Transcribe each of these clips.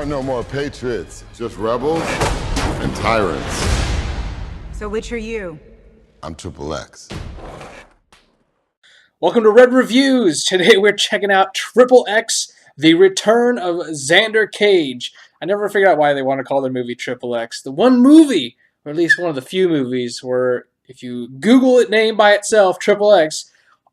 no more patriots, just rebels and tyrants. So which are you? I'm XXx. Welcome to Red Reviews. Today we're checking out XXx, The Return of Xander Cage. I never figured out why they want to call their movie XXx. The one movie, or at least one of the few movies, where if you Google it name by itself, XXx,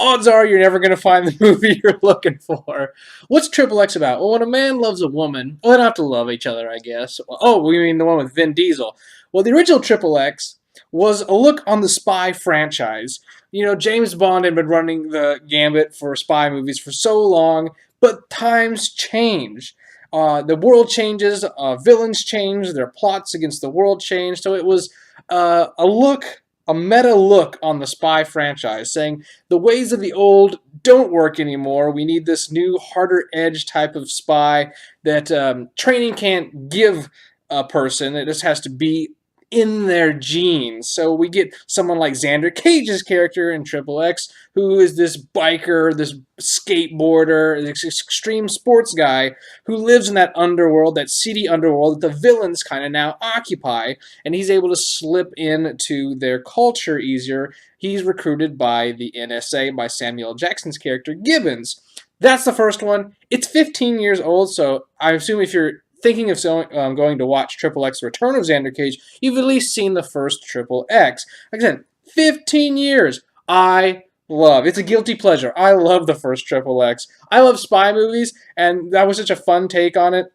odds are you're never going to find the movie you're looking for. What's XXx about? Well, when a man loves a woman, well, they don't have to love each other, I guess. Oh, we mean the one with Vin Diesel. Well, the original XXx was a look on the spy franchise. You know, James Bond had been running the gambit for spy movies for so long, but times change. The world changes, villains change, their plots against the world change, so it was a meta look on the spy franchise, saying the ways of the old don't work anymore. We need this new, harder edge type of spy that training can't give a person. It just has to be in their genes. So we get someone like Xander Cage's character in XXx, who is this biker, this skateboarder, this extreme sports guy who lives in that underworld, that seedy underworld that the villains kind of now occupy, and he's able to slip into their culture easier. He's recruited by the NSA, by Samuel Jackson's character, Gibbons. That's the first one. It's 15 years old, so I assume if you're thinking of going to watch XXx Return of Xander Cage, you've at least seen the first XXx. Like I said, 15 years. It's a guilty pleasure. I love the first XXx. I love spy movies, and that was such a fun take on it.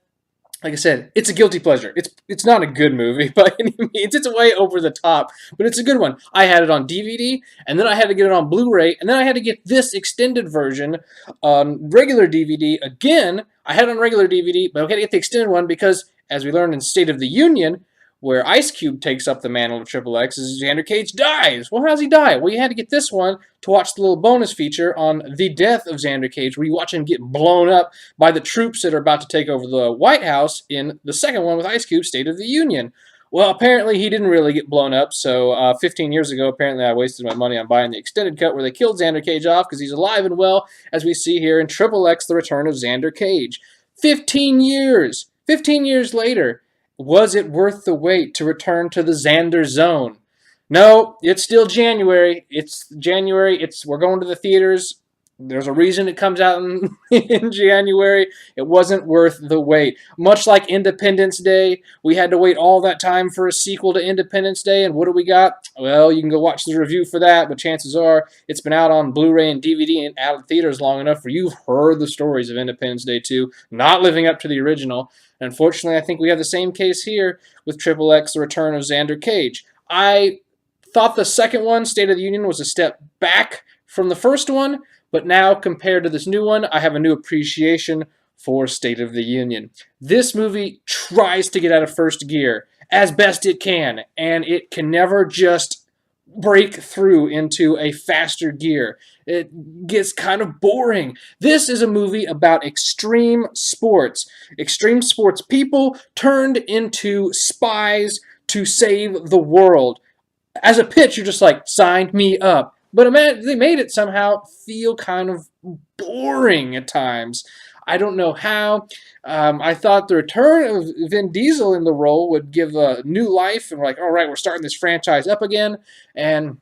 Like I said, it's a guilty pleasure. It's not a good movie by any means. It's way over the top, but it's a good one. I had it on DVD, and then I had to get it on Blu-ray, and then I had to get this extended version on regular DVD again. I had it on regular DVD, but I had to get the extended one because, as we learned in State of the Union, where Ice Cube takes up the mantle of XXx, is Xander Cage dies. Well, how does he die? Well, you had to get this one to watch the little bonus feature on the death of Xander Cage, where you watch him get blown up by the troops that are about to take over the White House in the second one with Ice Cube, State of the Union. Well, apparently he didn't really get blown up, so 15 years ago, apparently I wasted my money on buying the extended cut where they killed Xander Cage off because he's alive and well, as we see here in XXx, The Return of Xander Cage. 15 years! 15 years later, was it worth the wait to return to the Xander Zone? No, it's still January. It's January. We're going to the theaters. There's a reason it comes out in January. It wasn't worth the wait. Much like Independence Day, we had to wait all that time for a sequel to Independence Day, and what do we got? Well, you can go watch the review for that, but chances are it's been out on Blu-ray and DVD and out of theaters long enough where you've heard the stories of Independence Day 2 not living up to the original. And unfortunately, I think we have the same case here with XXx, The Return of Xander Cage. I thought the second one, State of the Union, was a step back from the first one, but now, compared to this new one, I have a new appreciation for State of the Union. This movie tries to get out of first gear as best it can, and it can never just break through into a faster gear. It gets kind of boring. This is a movie about extreme sports. Extreme sports people turned into spies to save the world. As a pitch, you're just like, sign me up. But they made it somehow feel kind of boring at times. I don't know how. I thought the return of Vin Diesel in the role would give a new life, and we're like, all right, we're starting this franchise up again, and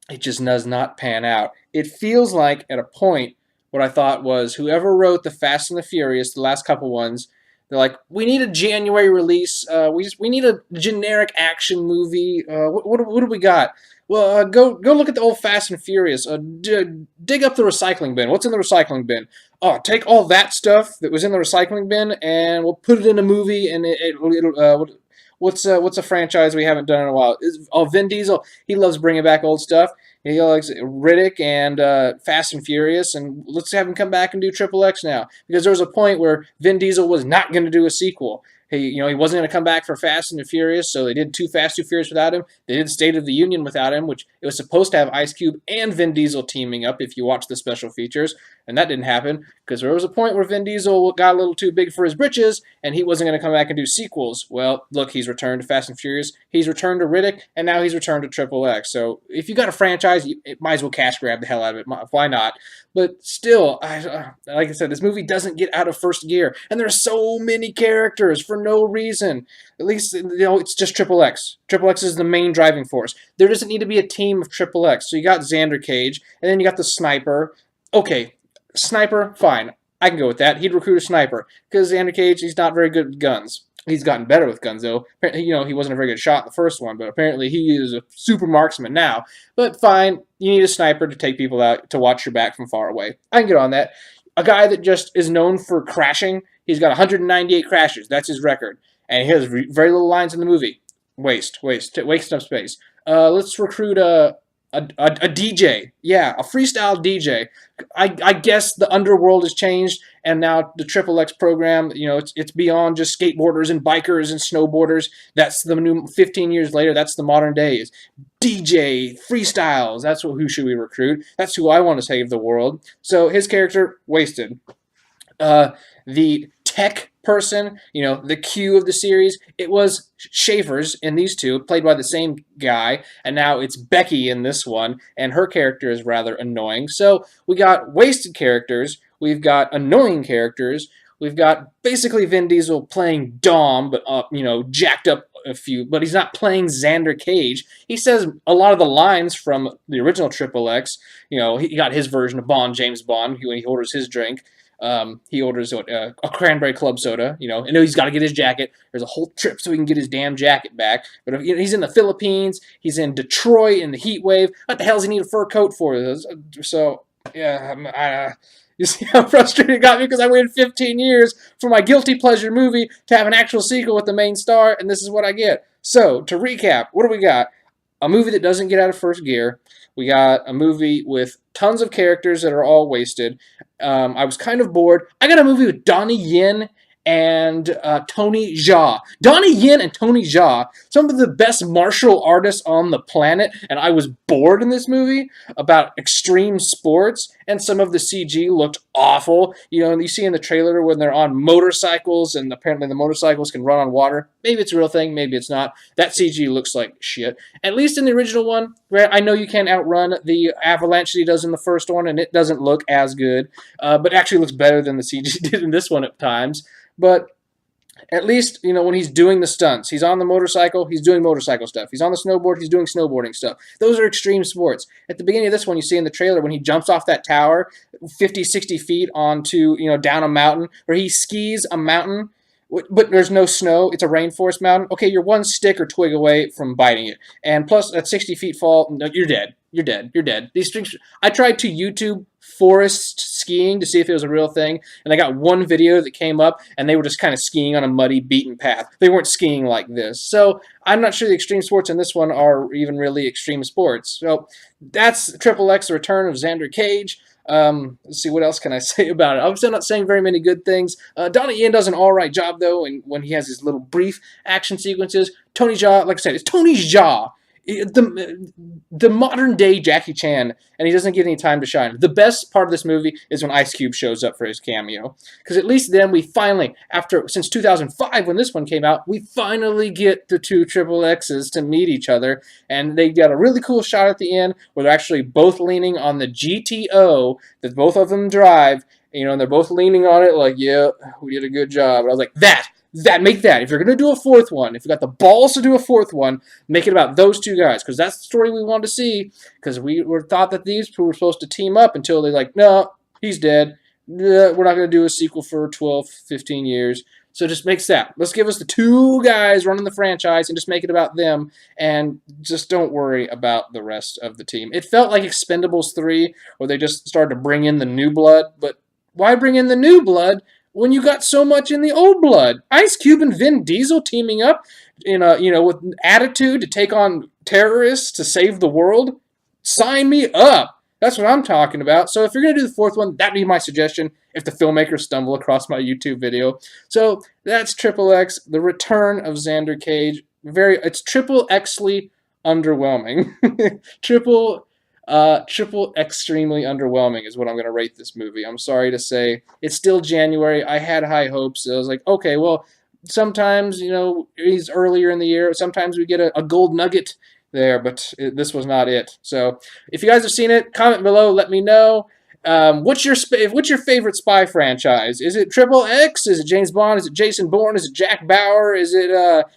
it just does not pan out. It feels like, at a point, what I thought was whoever wrote the Fast and the Furious, the last couple ones, they're like, we need a January release. We need a generic action movie. What do we got? Well, go look at the old Fast and Furious. Dig up the recycling bin. What's in the recycling bin? Oh, take all that stuff that was in the recycling bin and we'll put it in a movie. And what's a franchise we haven't done in a while? Vin Diesel. He loves bringing back old stuff. He likes Riddick and Fast and Furious, and let's have him come back and do XXx now. Because there was a point where Vin Diesel was not going to do a sequel. He wasn't going to come back for Fast and the Furious, so they did Too Fast, Too Furious without him. They did State of the Union without him, which it was supposed to have Ice Cube and Vin Diesel teaming up if you watch the special features, and that didn't happen because there was a point where Vin Diesel got a little too big for his britches, and he wasn't going to come back and do sequels. Well, look, he's returned to Fast and Furious, he's returned to Riddick, and now he's returned to XXX. So if you got a franchise, you might as well cash grab the hell out of it. Why not? But still, like I said, this movie doesn't get out of first gear, and there are so many characters for no reason. At least, it's just XXX. XXX is the main driving force. There doesn't need to be a team of XXX. So you got Xander Cage, and then you got the Sniper. Okay, Sniper, fine. I can go with that. He'd recruit a Sniper, because Xander Cage, he's not very good with guns. He's gotten better with guns, though. He wasn't a very good shot in the first one, but apparently he is a super marksman now. But fine, you need a sniper to take people out, to watch your back from far away. I can get on that. A guy that just is known for crashing. He's got 198 crashes. That's his record. And he has very little lines in the movie. Waste of space. Let's recruit a DJ. Yeah, a freestyle DJ. I guess the underworld has changed, and now the XXX program, it's beyond just skateboarders and bikers and snowboarders. That's the new 15 years later. That's the modern days. DJ, freestyles. That's who should we recruit. That's who I want to save the world. So his character, wasted. The tech person, the Q of the series, it was Schaefer's in these two, played by the same guy, and now it's Becky in this one, and her character is rather annoying. So we got wasted characters, we've got annoying characters, we've got basically Vin Diesel playing Dom, but jacked up a few, but he's not playing Xander Cage. He says a lot of the lines from the original XXX. He got his version of Bond, James Bond, when he orders his drink. He orders a cranberry club soda, and he's got to get his jacket. There's a whole trip so he can get his damn jacket back. But he's in the Philippines, he's in Detroit in the heat wave. What the hell does he need a fur coat for? So, yeah, you see how frustrated it got me because I waited 15 years for my guilty pleasure movie to have an actual sequel with the main star, and this is what I get. So, to recap, what do we got? A movie that doesn't get out of first gear. We got a movie with tons of characters that are all wasted. I was kind of bored. I got a movie with Donnie Yen and Tony Jaa. Donnie Yen and Tony Jaa, some of the best martial artists on the planet, and I was bored in this movie about extreme sports, and some of the CG looked awful. And you see in the trailer when they're on motorcycles, and apparently the motorcycles can run on water. Maybe it's a real thing, maybe it's not. That CG looks like shit. At least in the original one, I know you can't outrun the avalanche that he does in the first one, and it doesn't look as good, but actually looks better than the CG did in this one at times. But at least, when he's doing the stunts, he's on the motorcycle, he's doing motorcycle stuff. He's on the snowboard, he's doing snowboarding stuff. Those are extreme sports. At the beginning of this one, you see in the trailer when he jumps off that tower 50, 60 feet onto, down a mountain, or he skis a mountain, but there's no snow. It's a rainforest mountain. Okay, you're one stick or twig away from biting it. And plus, at 60 feet fall, no, you're dead. You're dead. You're dead. These strings. I tried to YouTube forest skiing to see if it was a real thing, and I got one video that came up, and they were just kind of skiing on a muddy, beaten path. They weren't skiing like this. So I'm not sure the extreme sports in this one are even really extreme sports. So that's XXX, The Return of Xander Cage. Let's see, what else can I say about it? I'm still not saying very many good things. Donnie Yen does an alright job, though, and when he has his little brief action sequences. Tony Jaa, like I said, it's Tony Jaa. The modern day Jackie Chan, and he doesn't get any time to shine. The best part of this movie is when Ice Cube shows up for his cameo, because at least then we finally, since 2005 when this one came out, we finally get the two XXXs to meet each other, and they got a really cool shot at the end where they're actually both leaning on the GTO that both of them drive, and they're both leaning on it like, yeah, we did a good job. And I was like, make that. If you're going to do a fourth one, if you got the balls to do a fourth one, make it about those two guys, because that's the story we wanted to see, because we were thought that these two were supposed to team up until they're like, no, he's dead. We're not going to do a sequel for 12, 15 years. So just makes that. Let's give us the two guys running the franchise and just make it about them, and just don't worry about the rest of the team. It felt like Expendables 3, where they just started to bring in the new blood, but why bring in the new blood when you got so much in the old blood? Ice Cube and Vin Diesel teaming up with attitude to take on terrorists to save the world? Sign me up. That's what I'm talking about. So if you're going to do the fourth one, that'd be my suggestion if the filmmakers stumble across my YouTube video. So that's XXX, The Return of Xander Cage. It's triple Xly underwhelming. Triple extremely underwhelming is what I'm going to rate this movie. I'm sorry to say. It's still January. I had high hopes. I was like, okay, well, sometimes, he's earlier in the year. Sometimes we get a gold nugget there, but this was not it. So if you guys have seen it, comment below. Let me know. What's your favorite spy franchise? Is it XXX? Is it James Bond? Is it Jason Bourne? Is it Jack Bauer? Is it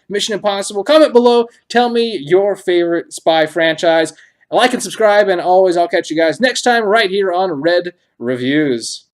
Mission Impossible? Comment below. Tell me your favorite spy franchise. Like and subscribe, and always I'll catch you guys next time right here on Red Reviews.